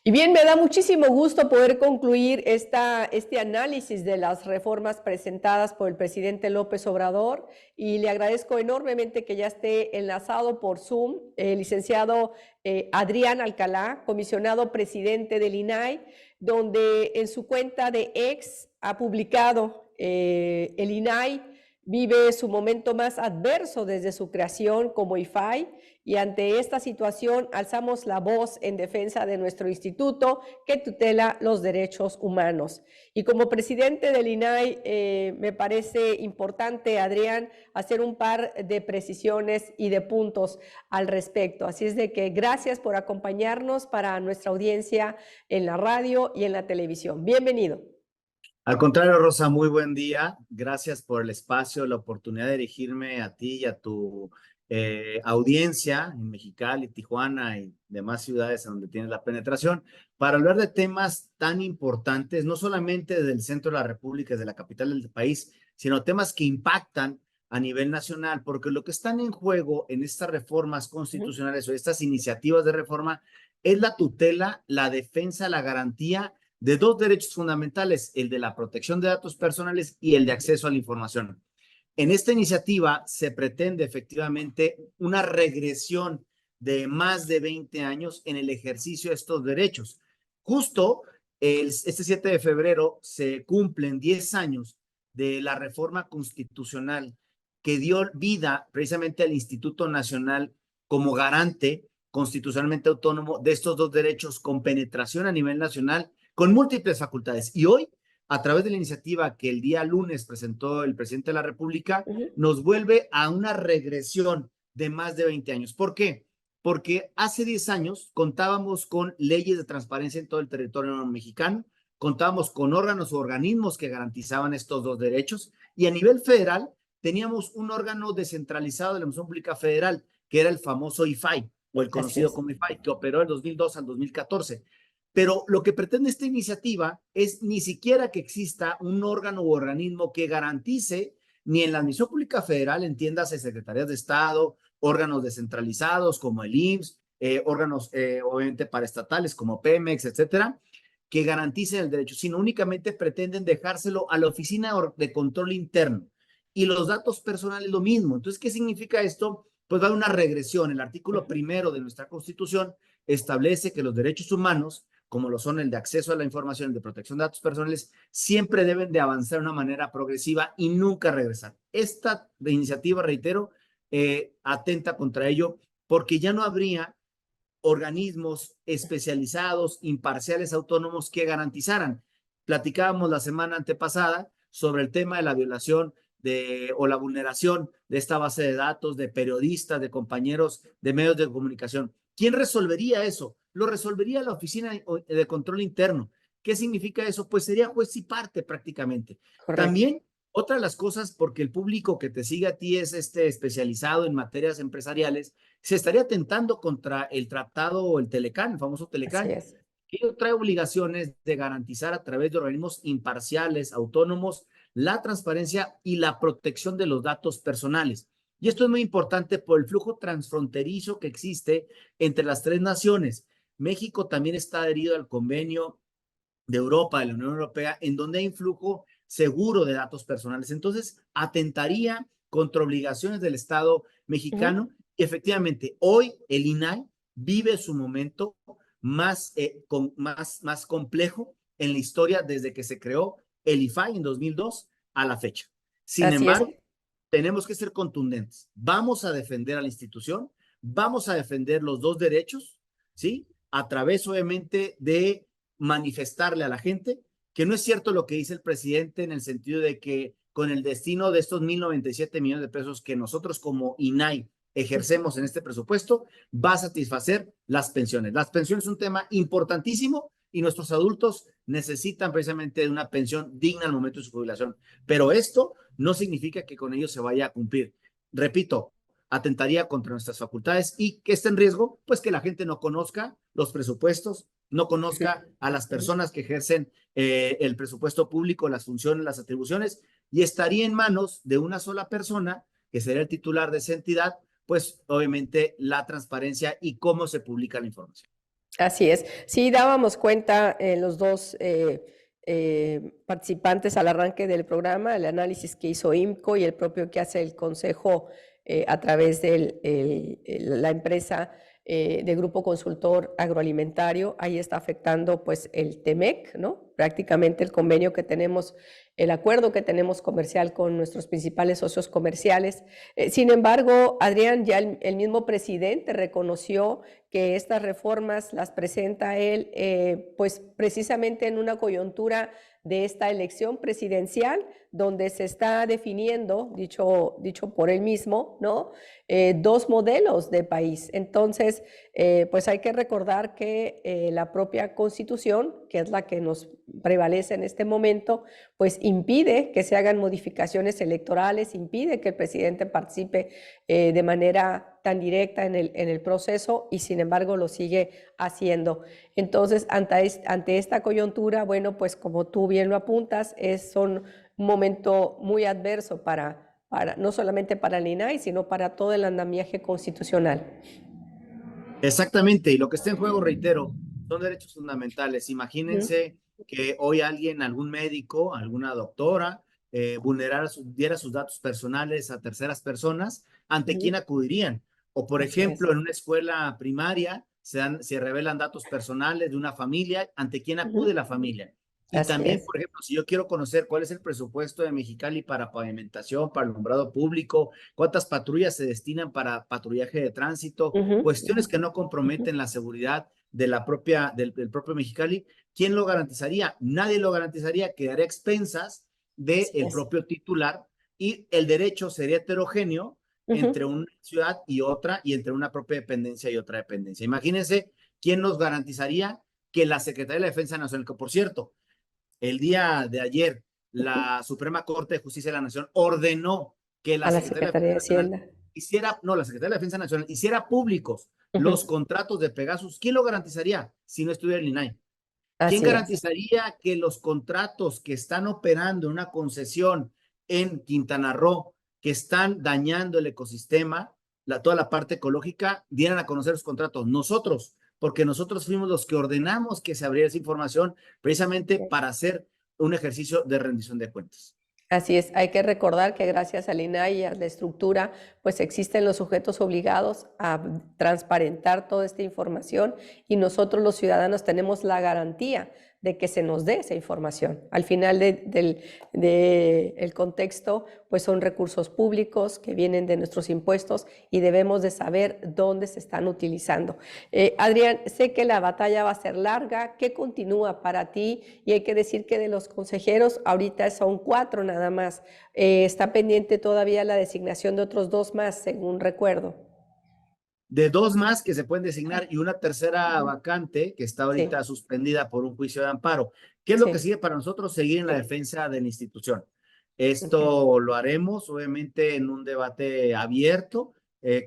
Y bien, me da muchísimo gusto poder concluir este análisis de las reformas presentadas por el presidente López Obrador y le agradezco enormemente que ya esté enlazado por Zoom el licenciado Adrián Alcalá, comisionado presidente del INAI, donde en su cuenta de X ha publicado el INAI vive su momento más adverso desde su creación como IFAI y ante esta situación alzamos la voz en defensa de nuestro instituto que tutela los derechos humanos. Y como presidente del INAI me parece importante, Adrián, hacer un par de precisiones y de puntos al respecto. Así es de que gracias por acompañarnos para nuestra audiencia en la radio y en la televisión. Bienvenido. Al contrario, Rosa, muy buen día. Gracias por el espacio, la oportunidad de dirigirme a ti y a tu audiencia en Mexicali, Tijuana y demás ciudades en donde tienes la penetración, para hablar de temas tan importantes, no solamente desde el centro de la República, desde la capital del país, sino temas que impactan a nivel nacional, porque lo que están en juego en estas reformas constitucionales o estas iniciativas de reforma es la tutela, la defensa, la garantía de dos derechos fundamentales, el de la protección de datos personales y el de acceso a la información. En esta iniciativa se pretende efectivamente una regresión de más de 20 años en el ejercicio de estos derechos. Justo este 7 de febrero se cumplen 10 años de la reforma constitucional que dio vida precisamente al Instituto Nacional como garante constitucionalmente autónomo de estos dos derechos con penetración a nivel nacional, con múltiples facultades. Y hoy, a través de la iniciativa que el día lunes presentó el presidente de la República, nos vuelve a una regresión de más de 20 años. ¿Por qué? Porque hace 10 años contábamos con leyes de transparencia en todo el territorio mexicano, contábamos con órganos o organismos que garantizaban estos dos derechos, y a nivel federal teníamos un órgano descentralizado de la Administración Pública Federal, que era el famoso IFAI, o el conocido como IFAI, que operó del 2002 al 2014. Pero lo que pretende esta iniciativa es ni siquiera que exista un órgano u organismo que garantice, ni en la Administración Pública Federal, entiéndase secretarías de Estado, órganos descentralizados como el IMSS, órganos obviamente paraestatales como Pemex, etcétera, que garanticen el derecho, sino únicamente pretenden dejárselo a la Oficina de Control Interno. Y los datos personales lo mismo. Entonces, ¿qué significa esto? Pues va a haber una regresión. El artículo primero de nuestra Constitución establece que los derechos humanos, como lo son el de acceso a la información, el de protección de datos personales, siempre deben de avanzar de una manera progresiva y nunca regresar. Esta iniciativa, reitero, atenta contra ello porque ya no habría organismos especializados, imparciales, autónomos que garantizaran. Platicábamos la semana antepasada sobre el tema de la violación o la vulneración de esta base de datos de periodistas, de compañeros de medios de comunicación. ¿Quién resolvería eso? Lo resolvería la Oficina de Control Interno. ¿Qué significa eso? Pues sería juez y parte prácticamente. Correcto. También otra de las cosas, porque el público que te sigue a ti es especializado en materias empresariales, se estaría atentando contra el tratado o el Telecán, el famoso Telecán, que trae obligaciones de garantizar a través de organismos imparciales, autónomos, la transparencia y la protección de los datos personales. Y esto es muy importante por el flujo transfronterizo que existe entre las tres naciones. México también está adherido al convenio de Europa, de la Unión Europea, en donde hay un flujo seguro de datos personales. Entonces, atentaría contra obligaciones del Estado mexicano. Y efectivamente, hoy el INAI vive su momento más complejo en la historia desde que se creó el IFAI en 2002 a la fecha. Sin embargo, tenemos que ser contundentes. Vamos a defender a la institución, vamos a defender los dos derechos, ¿sí? A través, obviamente, de manifestarle a la gente que no es cierto lo que dice el presidente en el sentido de que con el destino de estos 1,097 millones de pesos que nosotros como INAI ejercemos en este presupuesto, va a satisfacer las pensiones. Las pensiones es un tema importantísimo y nuestros adultos necesitan precisamente de una pensión digna al momento de su jubilación. Pero esto no significa que con ello se vaya a cumplir. Repito, atentaría contra nuestras facultades y que esté en riesgo, pues que la gente no conozca los presupuestos, no conozca a las personas que ejercen el presupuesto público, las funciones, las atribuciones, y estaría en manos de una sola persona, que sería el titular de esa entidad, pues obviamente la transparencia y cómo se publica la información. Así es. Sí, dábamos cuenta los dos participantes al arranque del programa, el análisis que hizo IMCO y el propio que hace el Consejo a través de la empresa de Grupo Consultor Agroalimentario. Ahí está afectando pues el TEMEC, ¿no? Prácticamente el convenio que tenemos, el acuerdo que tenemos comercial con nuestros principales socios comerciales. Sin embargo, Adrián, ya el mismo presidente reconoció que estas reformas las presenta él, pues precisamente en una coyuntura de esta elección presidencial, donde se está definiendo, dicho por él mismo, ¿no? Dos modelos de país. Entonces, pues hay que recordar que la propia Constitución, que es la que nos prevalece en este momento, pues impide que se hagan modificaciones electorales, impide que el presidente participe de manera tan directa en el proceso y sin embargo lo sigue haciendo. Entonces, ante esta coyuntura, bueno, pues como tú bien lo apuntas, son un momento muy adverso no solamente para el INAI, sino para todo el andamiaje constitucional. Exactamente, y lo que está en juego, reitero, son derechos fundamentales. Ujú, Imagínense que hoy alguien, algún médico, alguna doctora, diera sus datos personales a terceras personas, ¿ante ujú. quién acudirían? O, por Así es. ejemplo, en una escuela primaria se revelan datos personales de una familia, ¿ante quién acude Ujú. la familia? Y Así también, es. por ejemplo, si yo quiero conocer cuál es el presupuesto de Mexicali para pavimentación, para alumbrado público, cuántas patrullas se destinan para patrullaje de tránsito, Ujú, cuestiones que no ujú, comprometen la seguridad de del propio Mexicali, ¿quién lo garantizaría? Nadie lo garantizaría, quedaría a expensas del así es. propio titular y el derecho sería heterogéneo entre Ujú, una ciudad y otra y entre una propia dependencia y otra dependencia. Imagínense quién nos garantizaría que la Secretaría de la Defensa Nacional, que por cierto, el día de ayer ujú. la Suprema Corte de Justicia de la Nación ordenó que la A la Secretaría de la Secretaría de Defensa Nacional Hacienda. la Secretaría de la Defensa Nacional hiciera públicos los Ujú. contratos de Pegasus. ¿Quién lo garantizaría si no estuviera el INAI? ¿Quién Así es. garantizaría que los contratos que están operando en una concesión en Quintana Roo, que están dañando el ecosistema, toda la parte ecológica, dieran a conocer los contratos? Nosotros, porque nosotros fuimos los que ordenamos que se abriera esa información precisamente para hacer un ejercicio de rendición de cuentas. Así es, hay que recordar que gracias al INAI y a la estructura, pues existen los sujetos obligados a transparentar toda esta información y nosotros los ciudadanos tenemos la garantía de que se nos dé esa información. Al final del contexto, pues son recursos públicos que vienen de nuestros impuestos y debemos de saber dónde se están utilizando. Adrián, sé que la batalla va a ser larga. ¿Qué continúa para ti? Y hay que decir que de los consejeros, ahorita son 4 nada más. Está pendiente todavía la designación de otros 2 más, según recuerdo. De dos más que se pueden designar y una tercera Ujú. vacante que está Sí, ahorita suspendida por un juicio de amparo. ¿Qué es lo que sí, sigue para nosotros? Seguir en la sí. defensa de la institución. Okay. Esto lo haremos, obviamente, en un debate abierto.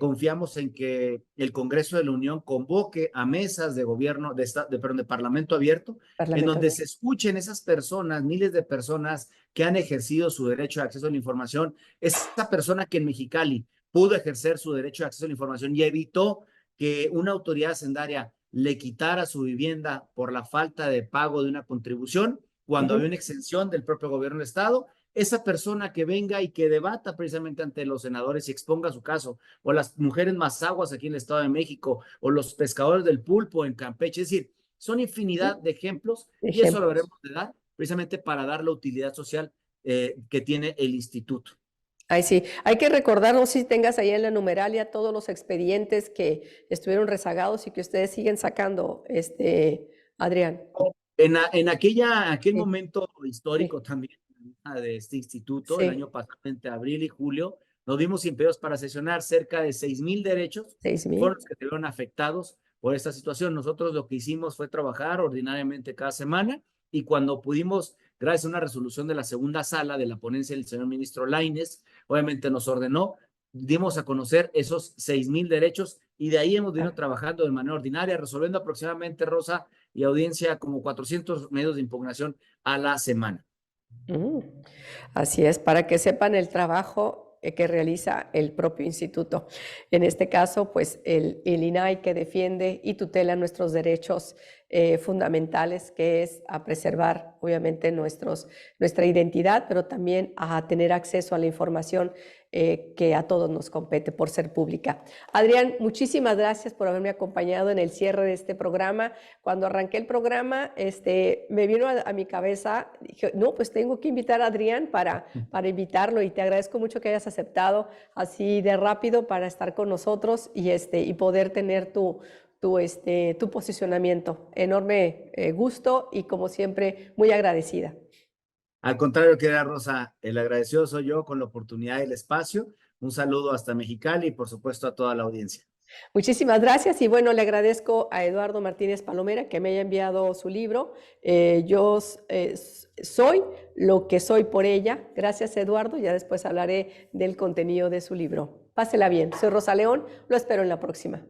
Confiamos en que el Congreso de la Unión convoque a mesas de gobierno, perdón, de Parlamento abierto, en Parlamento donde abierto. se escuchen esas personas, miles de personas que han ejercido su derecho de acceso a la información. Esa persona que en Mexicali pudo ejercer su derecho de acceso a la información y evitó que una autoridad hacendaria le quitara su vivienda por la falta de pago de una contribución cuando había Ujú. una exención del propio gobierno del Estado. Esa persona que venga y que debata precisamente ante los senadores y exponga su caso, o las mujeres mazaguas aquí en el Estado de México, o los pescadores del pulpo en Campeche, es decir, son infinidad de ejemplos y eso lo Ejemplos. veremos de dar precisamente para dar la utilidad social que tiene el instituto. Ay, sí, hay que recordar, no sé si tengas ahí en la numeralia todos los expedientes que estuvieron rezagados y que ustedes siguen sacando, Adrián. Aquel Sí, momento histórico sí, también de este instituto, el sí, año pasado, entre abril y julio, nos vimos impedidos para sesionar cerca de 6,000 derechos, 6,000. fueron los que se vieron afectados por esta situación. Nosotros lo que hicimos fue trabajar ordinariamente cada semana y cuando pudimos, gracias a una resolución de la segunda sala de la ponencia del señor ministro Lainez, obviamente nos ordenó, dimos a conocer esos 6,000 derechos y de ahí hemos venido Ah, trabajando de manera ordinaria, resolviendo aproximadamente, Rosa, y audiencia como 400 medios de impugnación a la semana. mm. Así es, para que sepan el trabajo que realiza el propio instituto. En este caso, pues el INAI, que defiende y tutela nuestros derechos fundamentales, que es a preservar obviamente nuestra identidad, pero también a tener acceso a la información que a todos nos compete por ser pública. Adrián, muchísimas gracias por haberme acompañado en el cierre de este programa. Cuando arranqué el programa, me vino a mi cabeza, dije, no, pues tengo que invitar a Adrián para invitarlo, y te agradezco mucho que hayas aceptado así de rápido para estar con nosotros y poder tener tu posicionamiento. Enorme gusto y, como siempre, muy agradecida. Al contrario, querida Rosa, el agradecido soy yo con la oportunidad y el espacio. Un saludo hasta Mexicali y, por supuesto, a toda la audiencia. Muchísimas gracias, y bueno, le agradezco a Eduardo Martínez Palomera que me haya enviado su libro. Yo soy lo que soy por ella. Gracias, Eduardo. Ya después hablaré del contenido de su libro. Pásela bien. Soy Rosa León. Lo espero en la próxima.